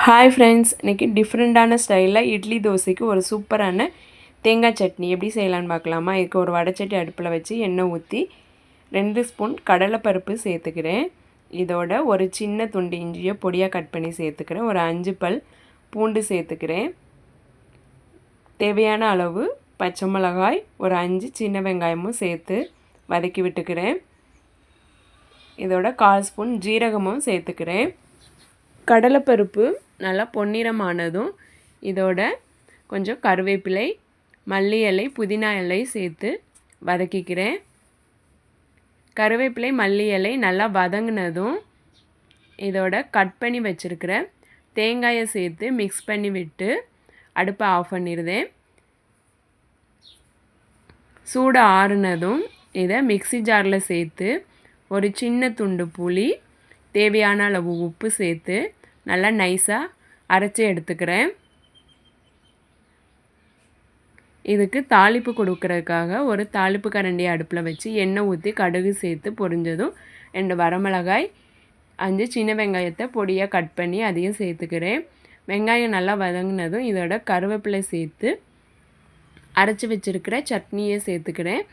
Hi friends, இன்றைக்கி டிஃப்ரெண்ட்டான ஸ்டைலில் இட்லி தோசைக்கு ஒரு சூப்பரான தேங்காய் சட்னி எப்படி செய்யலான்னு பார்க்கலாமா. இதுக்கு ஒரு வடைச்சட்டி அடுப்பில் வச்சு எண்ணெய் ஊற்றி 2 ஸ்பூன் கடலைப்பருப்பு சேர்த்துக்கிறேன். இதோட ஒரு சின்ன துண்டு இஞ்சியை பொடியாக கட் பண்ணி சேர்த்துக்கிறேன். ஒரு 5 பல் பூண்டு சேர்த்துக்கிறேன். தேவையான அளவு பச்சை மிளகாய், ஒரு 5 சின்ன வெங்காயமும் சேர்த்து வதக்கி விட்டுக்கிறேன். இதோட 1/4 ஸ்பூன் ஜீரகமும் சேர்த்துக்கிறேன். கடலைப்பருப்பு நல்லா பொன்னிறமானதும் இதோட கொஞ்சம் கருவேப்பிலை, மல்லி இலை, புதினா இலை சேர்த்து வதக்கிக்கிறேன். கருவேப்பிலை, மல்லி இலை நல்லா வதங்கினதும் இதோட கட் பண்ணி வச்சுருக்கிற தேங்காயை சேர்த்து மிக்ஸ் பண்ணி விட்டு அடுப்பை ஆஃப் பண்ணிடுதேன். சூடு ஆறுனதும் இதை மிக்ஸி ஜாரில் சேர்த்து ஒரு சின்ன துண்டு புளி, தேவையான அளவு உப்பு சேர்த்து நல்லா நைஸாக அரைச்சி எடுத்துக்கிறேன். இதுக்கு தாளிப்பு கொடுக்கறதுக்காக ஒரு தாளிப்பு கரண்டியை அடுப்பில் வச்சு எண்ணெய் ஊற்றி கடுகு சேர்த்து பொரிஞ்சதும் 2 வரமிளகாய், 5 சின்ன வெங்காயத்தை பொடியாக கட் பண்ணி அதையும் சேர்த்துக்கிறேன். வெங்காயம் நல்லா வதங்கினதும் இதோட கருவேப்பிலை சேர்த்து அரைச்சி வச்சுருக்கிற சட்னியை சேர்த்துக்கிறேன்.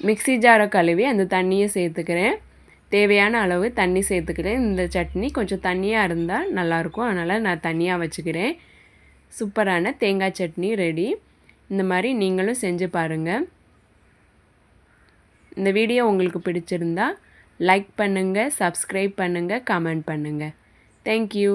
மிக்ஸி ஜாரை கழுவி அந்த தண்ணியை சேர்த்துக்கிறேன். தேவையான அளவு தண்ணி சேர்த்துக்கிறேன். இந்த சட்னி கொஞ்சம் தண்ணியாக இருந்தால் நல்லாயிருக்கும், அதனால் நான் தண்ணியாக வச்சுக்கிறேன். சூப்பரான தேங்காய் சட்னி ரெடி. இந்த மாதிரி நீங்களும் செஞ்சு பாருங்கள். இந்த வீடியோ உங்களுக்கு பிடிச்சிருந்தா லைக் பண்ணுங்கள், சப்ஸ்கிரைப் பண்ணுங்கள், கமெண்ட் பண்ணுங்கள். தேங்க்யூ.